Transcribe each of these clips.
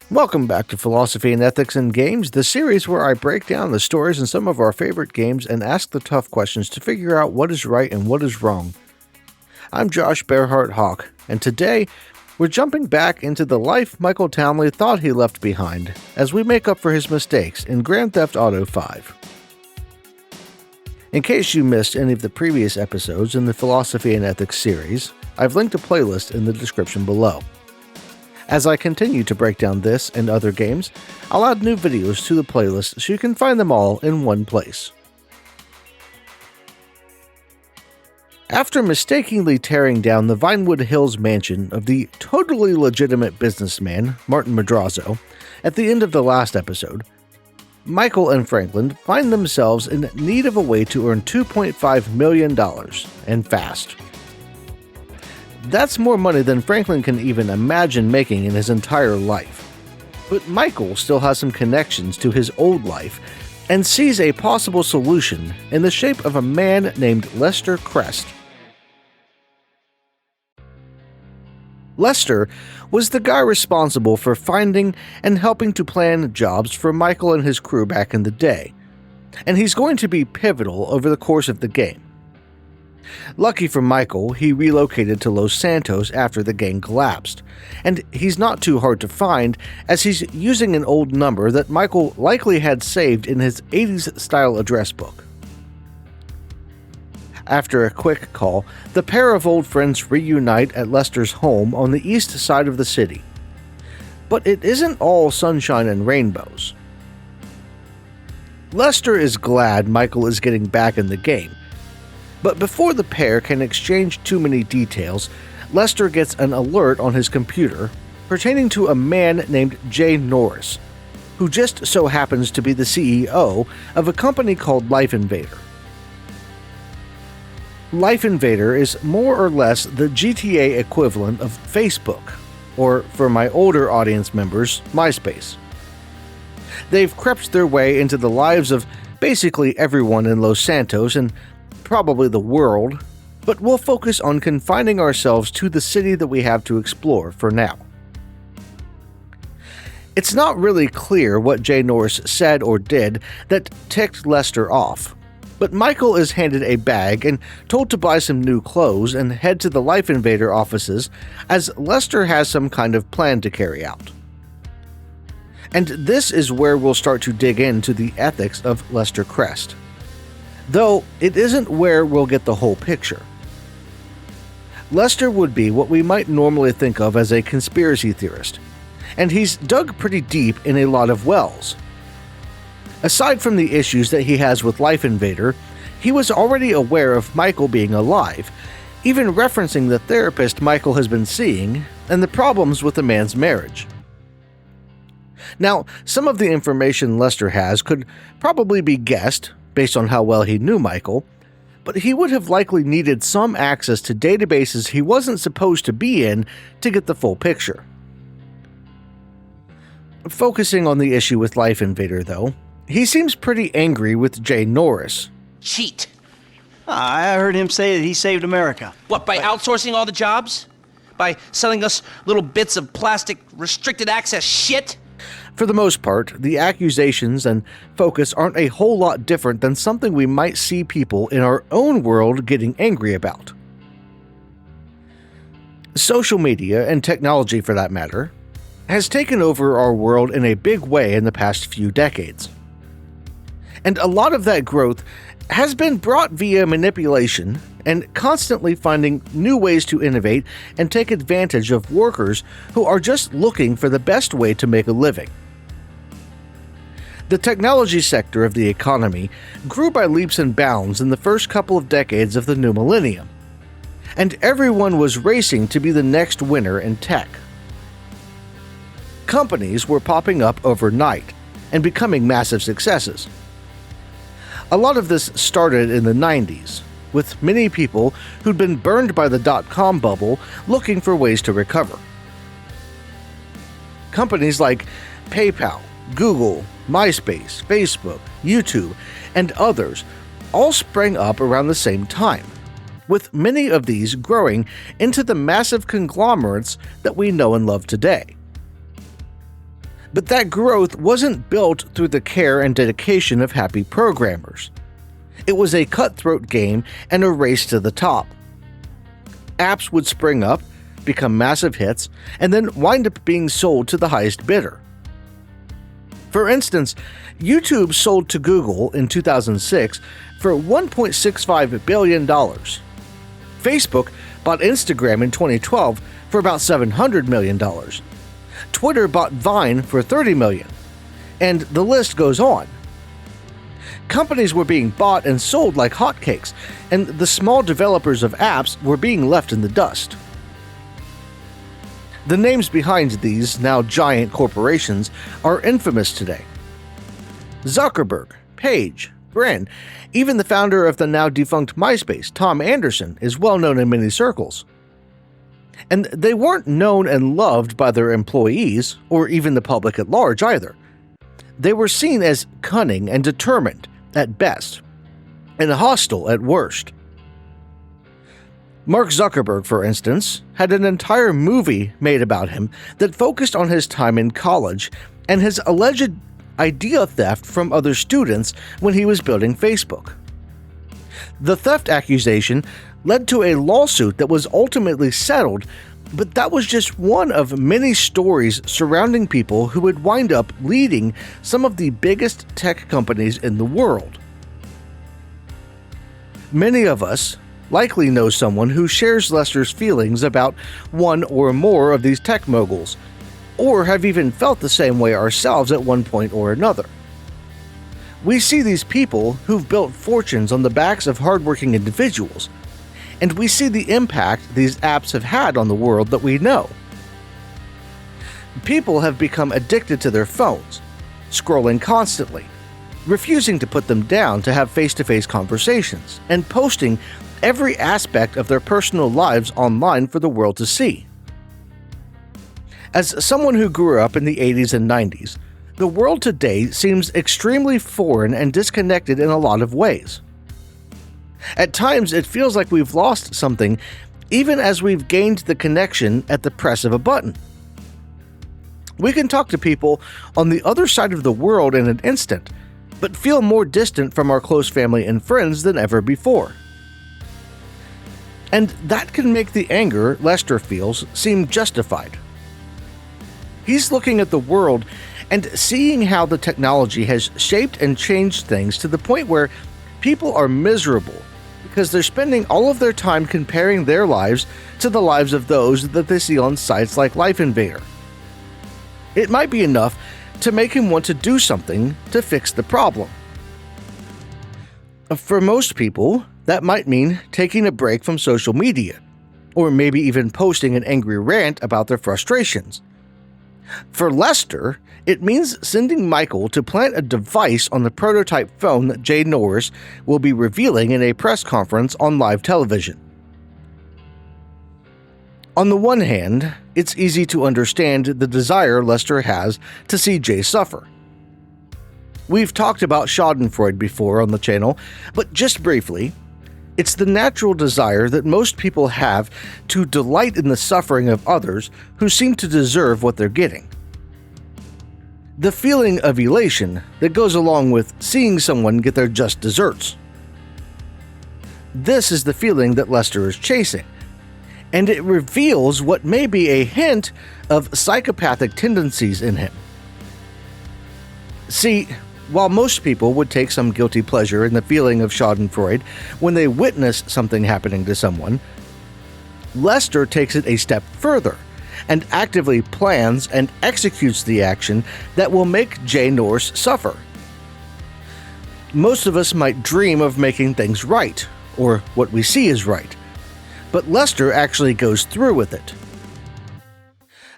Welcome back to Philosophy and Ethics in Games, the series where I break down the stories in some of our favorite games and ask the tough questions to figure out what is right and what is wrong. I'm Josh Bearheart Hawk, and today we're jumping back into the life Michael Townley thought he left behind as we make up for his mistakes in Grand Theft Auto V. In case you missed any of the previous episodes in the Philosophy and Ethics series, I've linked a playlist in the description below. As I continue to break down this and other games, I'll add new videos to the playlist so you can find them all in one place. After mistakenly tearing down the Vinewood Hills mansion of the totally legitimate businessman, Martin Madrazo, at the end of the last episode, Michael and Franklin find themselves in need of a way to earn $2.5 million, and fast. That's more money than Franklin can even imagine making in his entire life. But Michael still has some connections to his old life and sees a possible solution in the shape of a man named Lester Crest. Lester was the guy responsible for finding and helping to plan jobs for Michael and his crew back in the day, and he's going to be pivotal over the course of the game. Lucky for Michael, he relocated to Los Santos after the gang collapsed, and he's not too hard to find as he's using an old number that Michael likely had saved in his 80s-style address book. After a quick call, the pair of old friends reunite at Lester's home on the east side of the city. But it isn't all sunshine and rainbows. Lester is glad Michael is getting back in the game. But before the pair can exchange too many details, Lester gets an alert on his computer pertaining to a man named Jay Norris, who just so happens to be the CEO of a company called Life Invader. Life Invader is more or less the GTA equivalent of Facebook, or for my older audience members, MySpace. They've crept their way into the lives of basically everyone in Los Santos and probably the world, but we'll focus on confining ourselves to the city that we have to explore for now. It's not really clear what Jay Norris said or did that ticked Lester off, but Michael is handed a bag and told to buy some new clothes and head to the Life Invader offices as Lester has some kind of plan to carry out. And this is where we'll start to dig into the ethics of Lester Crest. Though it isn't where we'll get the whole picture. Lester would be what we might normally think of as a conspiracy theorist, and he's dug pretty deep in a lot of wells. Aside from the issues that he has with Life Invader, he was already aware of Michael being alive, even referencing the therapist Michael has been seeing and the problems with the man's marriage. Now, some of the information Lester has could probably be guessed, based on how well he knew Michael, but he would have likely needed some access to databases he wasn't supposed to be in to get the full picture. Focusing on the issue with Life Invader, though, he seems pretty angry with Jay Norris. Cheat. I heard him say that he saved America. What, by outsourcing all the jobs? By selling us little bits of plastic restricted access shit? For the most part, the accusations and focus aren't a whole lot different than something we might see people in our own world getting angry about. Social media, and technology for that matter, has taken over our world in a big way in the past few decades. And a lot of that growth has been brought via manipulation and constantly finding new ways to innovate and take advantage of workers who are just looking for the best way to make a living. The technology sector of the economy grew by leaps and bounds in the first couple of decades of the new millennium, and everyone was racing to be the next winner in tech. Companies were popping up overnight and becoming massive successes. A lot of this started in the 90s, with many people who'd been burned by the dot-com bubble looking for ways to recover. Companies like PayPal, Google, MySpace, Facebook, YouTube, and others all sprang up around the same time, with many of these growing into the massive conglomerates that we know and love today. But that growth wasn't built through the care and dedication of happy programmers. It was a cutthroat game and a race to the top. Apps would spring up, become massive hits, and then wind up being sold to the highest bidder. For instance, YouTube sold to Google in 2006 for $1.65 billion. Facebook bought Instagram in 2012 for about $700 million. Twitter bought Vine for $30 million. And the list goes on. Companies were being bought and sold like hotcakes, and the small developers of apps were being left in the dust. The names behind these now giant corporations are infamous today. Zuckerberg, Page, Brin, even the founder of the now defunct MySpace, Tom Anderson, is well known in many circles. And they weren't known and loved by their employees, or even the public at large either. They were seen as cunning and determined at best, and hostile at worst. Mark Zuckerberg, for instance, had an entire movie made about him that focused on his time in college and his alleged idea theft from other students when he was building Facebook. The theft accusation led to a lawsuit that was ultimately settled, but that was just one of many stories surrounding people who would wind up leading some of the biggest tech companies in the world. Many of us likely know someone who shares Lester's feelings about one or more of these tech moguls, or have even felt the same way ourselves at one point or another. We see these people who've built fortunes on the backs of hardworking individuals, and we see the impact these apps have had on the world that we know. People have become addicted to their phones, scrolling constantly, refusing to put them down to have face-to-face conversations, and posting every aspect of their personal lives online for the world to see. As someone who grew up in the 80s and 90s, the world today seems extremely foreign and disconnected in a lot of ways. At times, it feels like we've lost something, even as we've gained the connection at the press of a button. We can talk to people on the other side of the world in an instant, but feel more distant from our close family and friends than ever before. And that can make the anger Lester feels seem justified. He's looking at the world and seeing how the technology has shaped and changed things to the point where people are miserable because they're spending all of their time comparing their lives to the lives of those that they see on sites like Life Invader. It might be enough to make him want to do something to fix the problem. For most people, that might mean taking a break from social media, or maybe even posting an angry rant about their frustrations. For Lester, it means sending Michael to plant a device on the prototype phone that Jay Norris will be revealing in a press conference on live television. On the one hand, it's easy to understand the desire Lester has to see Jay suffer. We've talked about Schadenfreude before on the channel, but just briefly, it's the natural desire that most people have to delight in the suffering of others who seem to deserve what they're getting. The feeling of elation that goes along with seeing someone get their just desserts. This is the feeling that Lester is chasing, and it reveals what may be a hint of psychopathic tendencies in him. See, while most people would take some guilty pleasure in the feeling of Schadenfreude when they witness something happening to someone, Lester takes it a step further and actively plans and executes the action that will make Jay Norris suffer. Most of us might dream of making things right, or what we see is right, but Lester actually goes through with it.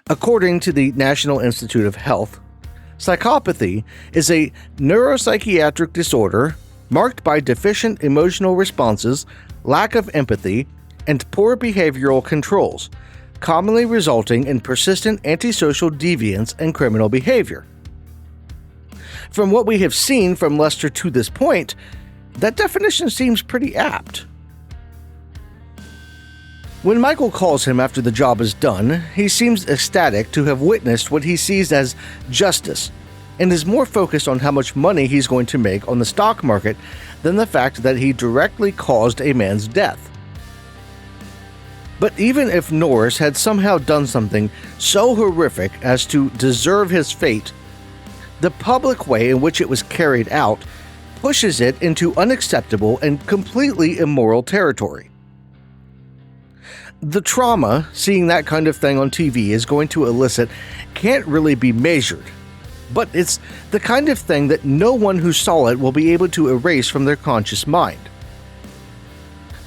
According to the National Institute of Health, psychopathy is a neuropsychiatric disorder marked by deficient emotional responses, lack of empathy, and poor behavioral controls, commonly resulting in persistent antisocial deviance and criminal behavior. From what we have seen from Lester to this point, that definition seems pretty apt. When Michael calls him after the job is done, he seems ecstatic to have witnessed what he sees as justice, and is more focused on how much money he's going to make on the stock market than the fact that he directly caused a man's death. But even if Norris had somehow done something so horrific as to deserve his fate, the public way in which it was carried out pushes it into unacceptable and completely immoral territory. The trauma seeing that kind of thing on TV is going to elicit can't really be measured, but it's the kind of thing that no one who saw it will be able to erase from their conscious mind.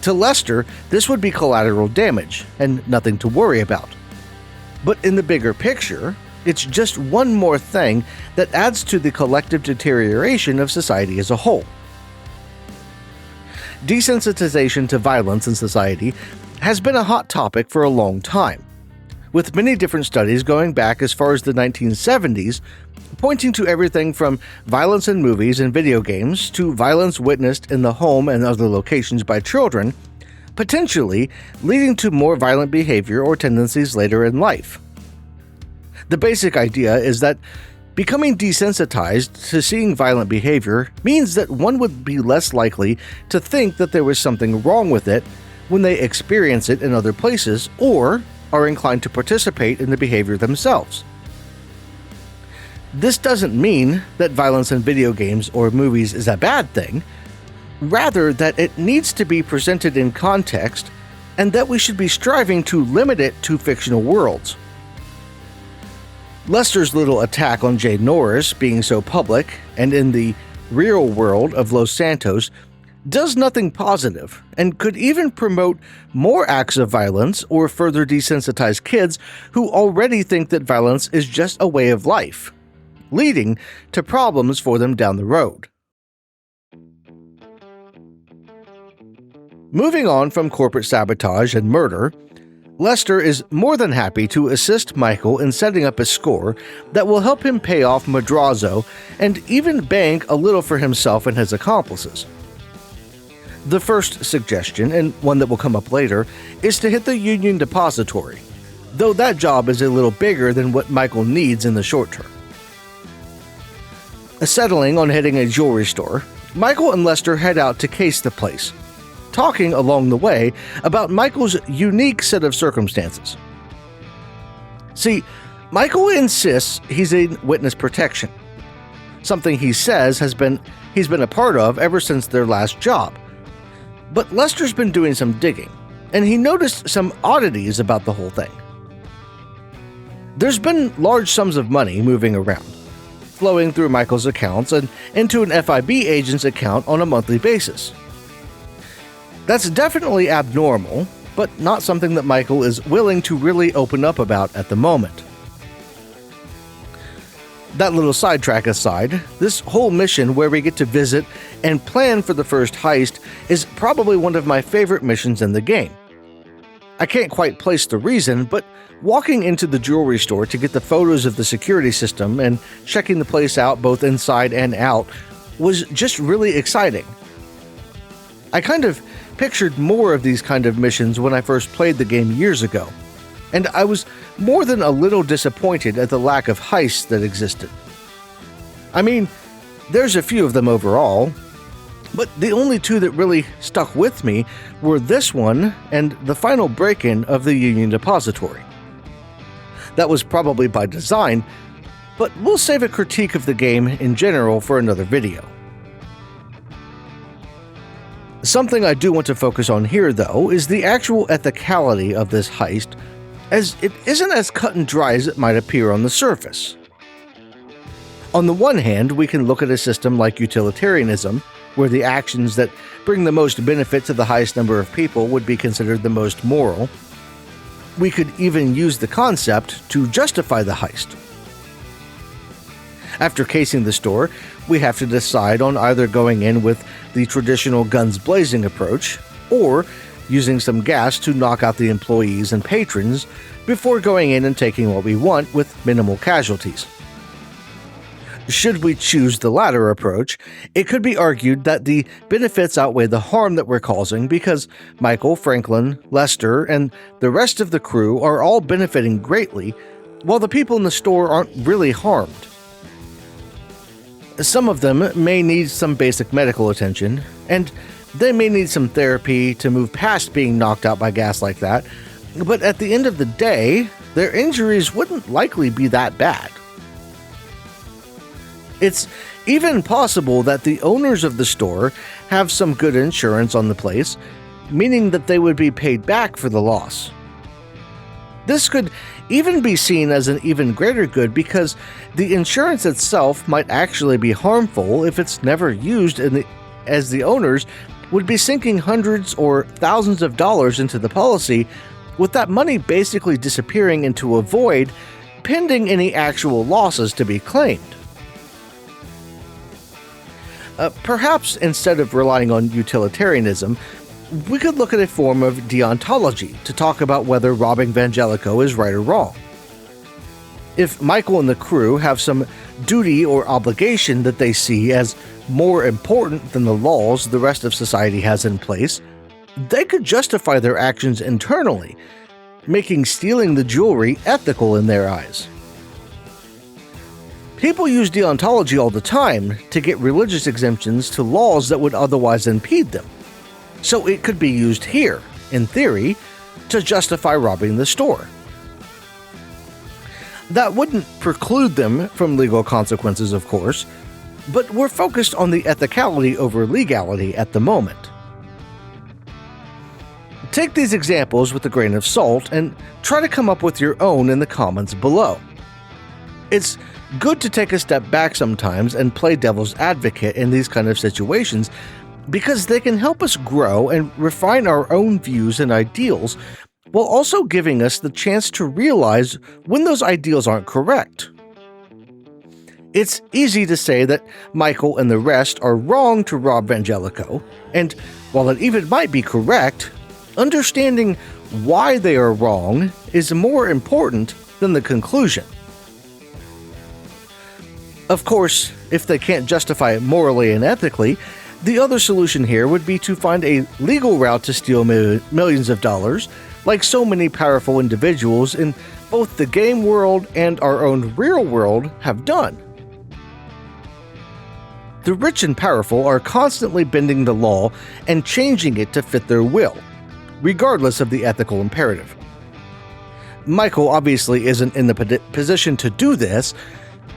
To Lester, this would be collateral damage and nothing to worry about. But in the bigger picture, it's just one more thing that adds to the collective deterioration of society as a whole. Desensitization to violence in society has been a hot topic for a long time, with many different studies going back as far as the 1970s, pointing to everything from violence in movies and video games to violence witnessed in the home and other locations by children, potentially leading to more violent behavior or tendencies later in life. The basic idea is that becoming desensitized to seeing violent behavior means that one would be less likely to think that there was something wrong with it when they experience it in other places or are inclined to participate in the behavior themselves. This doesn't mean that violence in video games or movies is a bad thing, rather that it needs to be presented in context and that we should be striving to limit it to fictional worlds. Lester's little attack on Jay Norris being so public and in the real world of Los Santos does nothing positive and could even promote more acts of violence or further desensitize kids who already think that violence is just a way of life, leading to problems for them down the road. Moving on from corporate sabotage and murder, Lester is more than happy to assist Michael in setting up a score that will help him pay off Madrazo and even bank a little for himself and his accomplices. The first suggestion, and one that will come up later, is to hit the Union Depository, though that job is a little bigger than what Michael needs in the short term. Settling on hitting a jewelry store, Michael and Lester head out to case the place, talking along the way about Michael's unique set of circumstances. See, Michael insists he's in witness protection, something he says he's been a part of ever since their last job. But Lester's been doing some digging, and he noticed some oddities about the whole thing. There's been large sums of money moving around, flowing through Michael's accounts and into an FIB agent's account on a monthly basis. That's definitely abnormal, but not something that Michael is willing to really open up about at the moment. That little sidetrack aside, this whole mission where we get to visit and plan for the first heist is probably one of my favorite missions in the game. I can't quite place the reason, but walking into the jewelry store to get the photos of the security system and checking the place out both inside and out was just really exciting. I kind of pictured more of these kind of missions when I first played the game years ago, and I was more than a little disappointed at the lack of heists that existed. I mean, there's a few of them overall, but the only two that really stuck with me were this one and the final break-in of the Union Depository. That was probably by design, but we'll save a critique of the game in general for another video. Something I do want to focus on here, though, is the actual ethicality of this heist, as it isn't as cut and dry as it might appear on the surface. On the one hand, we can look at a system like utilitarianism, where the actions that bring the most benefit to the highest number of people would be considered the most moral. We could even use the concept to justify the heist. After casing the store, we have to decide on either going in with the traditional guns blazing approach, or using some gas to knock out the employees and patrons before going in and taking what we want with minimal casualties. Should we choose the latter approach, it could be argued that the benefits outweigh the harm that we're causing because Michael, Franklin, Lester, and the rest of the crew are all benefiting greatly, while the people in the store aren't really harmed. Some of them may need some basic medical attention, and they may need some therapy to move past being knocked out by gas like that, but at the end of the day, their injuries wouldn't likely be that bad. It's even possible that the owners of the store have some good insurance on the place, meaning that they would be paid back for the loss. This could even be seen as an even greater good because the insurance itself might actually be harmful if it's never used, as the owners would be sinking hundreds or thousands of dollars into the policy, with that money basically disappearing into a void pending any actual losses to be claimed. Perhaps instead of relying on utilitarianism, we could look at a form of deontology to talk about whether robbing Vangelico is right or wrong. If Michael and the crew have some duty or obligation that they see as more important than the laws the rest of society has in place, they could justify their actions internally, making stealing the jewelry ethical in their eyes. People use deontology all the time to get religious exemptions to laws that would otherwise impede them, so it could be used here, in theory, to justify robbing the store. That wouldn't preclude them from legal consequences, of course, but we're focused on the ethicality over legality at the moment. Take these examples with a grain of salt and try to come up with your own in the comments below. It's good to take a step back sometimes and play devil's advocate in these kind of situations because they can help us grow and refine our own views and ideals while also giving us the chance to realize when those ideals aren't correct. It's easy to say that Michael and the rest are wrong to rob Vangelico, and while it even might be correct, understanding why they are wrong is more important than the conclusion. Of course, if they can't justify it morally and ethically, the other solution here would be to find a legal route to steal millions of dollars, like so many powerful individuals in both the game world and our own real world have done. The rich and powerful are constantly bending the law and changing it to fit their will, regardless of the ethical imperative. Michael obviously isn't in the position to do this,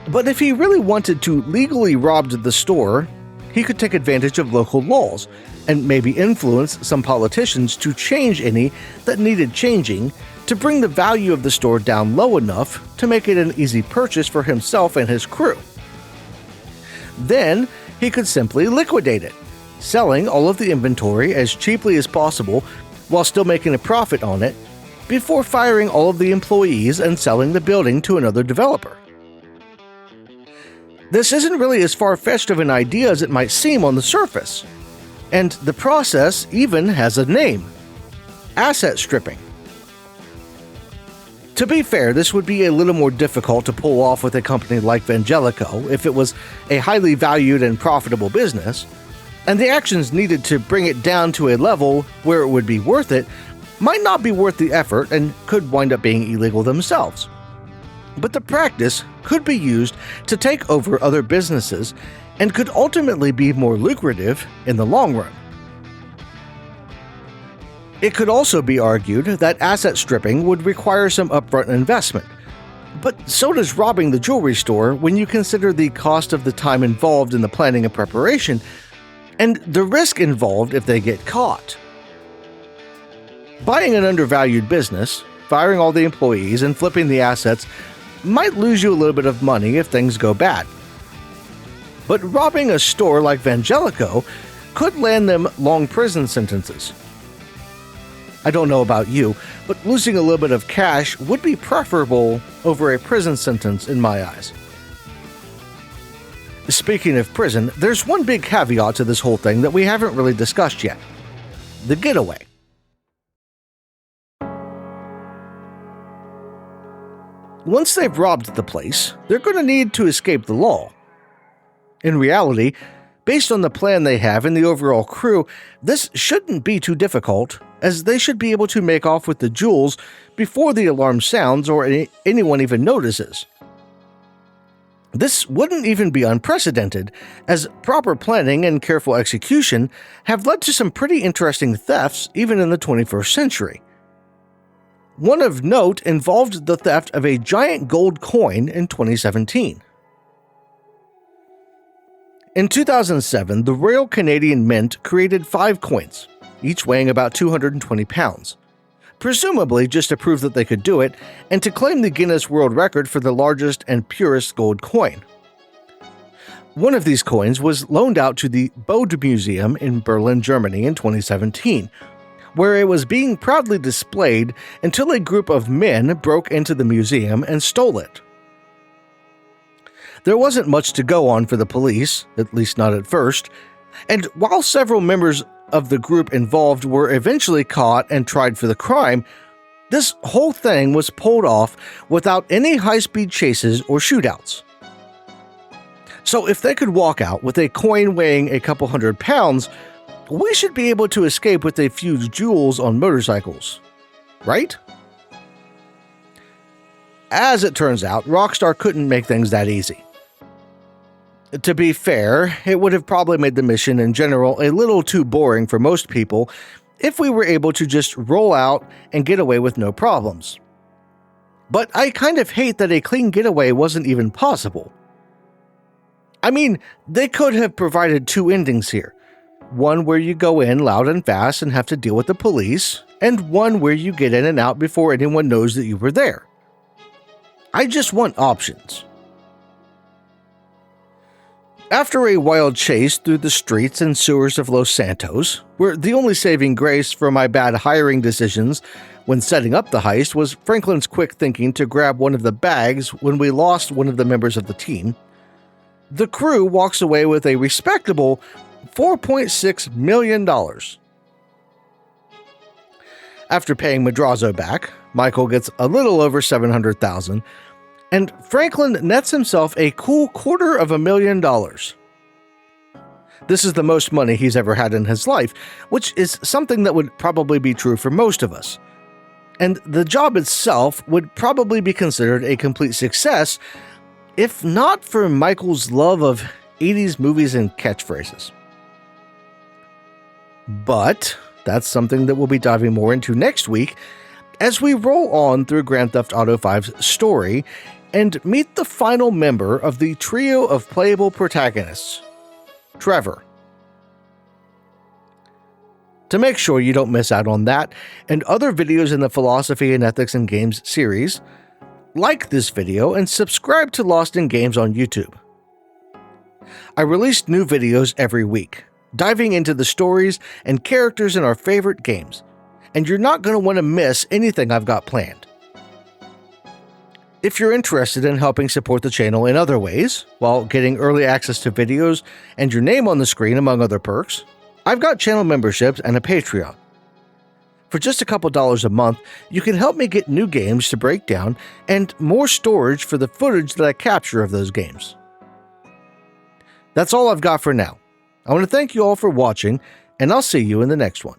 but if he really wanted to legally rob the store, he could take advantage of local laws and maybe influence some politicians to change any that needed changing to bring the value of the store down low enough to make it an easy purchase for himself and his crew. Then he could simply liquidate it, selling all of the inventory as cheaply as possible while still making a profit on it, before firing all of the employees and selling the building to another developer. This isn't really as far-fetched of an idea as it might seem on the surface, and the process even has a name: asset stripping. To be fair, this would be a little more difficult to pull off with a company like Vangelico if it was a highly valued and profitable business, and the actions needed to bring it down to a level where it would be worth it might not be worth the effort and could wind up being illegal themselves. But the practice could be used to take over other businesses and could ultimately be more lucrative in the long run. It could also be argued that asset stripping would require some upfront investment, but so does robbing the jewelry store when you consider the cost of the time involved in the planning and preparation, and the risk involved if they get caught. Buying an undervalued business, firing all the employees, and flipping the assets might lose you a little bit of money if things go bad. But robbing a store like Vangelico could land them long prison sentences. I don't know about you, but losing a little bit of cash would be preferable over a prison sentence in my eyes. Speaking of prison, there's one big caveat to this whole thing that we haven't really discussed yet: the getaway. Once they've robbed the place, they're going to need to escape the law, In reality, based on the plan they have and the overall crew, this shouldn't be too difficult, as they should be able to make off with the jewels before the alarm sounds or anyone even notices. This wouldn't even be unprecedented, as proper planning and careful execution have led to some pretty interesting thefts even in the 21st century. One of note involved the theft of a giant gold coin in 2017. In 2007, the Royal Canadian Mint created 5 coins, each weighing about 220 pounds, presumably just to prove that they could do it and to claim the Guinness World Record for the largest and purest gold coin. One of these coins was loaned out to the Bode Museum in Berlin, Germany in 2017, where it was being proudly displayed until a group of men broke into the museum and stole it. There wasn't much to go on for the police, at least not at first, and while several members of the group involved were eventually caught and tried for the crime, this whole thing was pulled off without any high-speed chases or shootouts. So if they could walk out with a coin weighing a couple hundred pounds, we should be able to escape with a few jewels on motorcycles, right? As it turns out, Rockstar couldn't make things that easy. To be fair, it would have probably made the mission in general a little too boring for most people if we were able to just roll out and get away with no problems. But I kind of hate that a clean getaway wasn't even possible. I mean, they could have provided 2 endings here. One where you go in loud and fast and have to deal with the police, and one where you get in and out before anyone knows that you were there. I just want options. After a wild chase through the streets and sewers of Los Santos, where the only saving grace for my bad hiring decisions when setting up the heist was Franklin's quick thinking to grab one of the bags when we lost one of the members of the team, the crew walks away with a respectable $4.6 million. After paying Madrazo back, Michael gets a little over $700,000, and Franklin nets himself a cool $250,000. This is the most money he's ever had in his life, which is something that would probably be true for most of us. And the job itself would probably be considered a complete success, if not for Michael's love of 80s movies and catchphrases. But that's something that we'll be diving more into next week as we roll on through Grand Theft Auto V's story and meet the final member of the trio of playable protagonists, Trevor. To make sure you don't miss out on that and other videos in the Philosophy and Ethics in Games series, like this video and subscribe to Lost in Games on YouTube. I release new videos every week, diving into the stories and characters in our favorite games, and you're not going to want to miss anything I've got planned. If you're interested in helping support the channel in other ways, while getting early access to videos and your name on the screen among other perks, I've got channel memberships and a Patreon. For just a couple dollars a month, you can help me get new games to break down and more storage for the footage that I capture of those games. That's all I've got for now. I want to thank you all for watching, and I'll see you in the next one.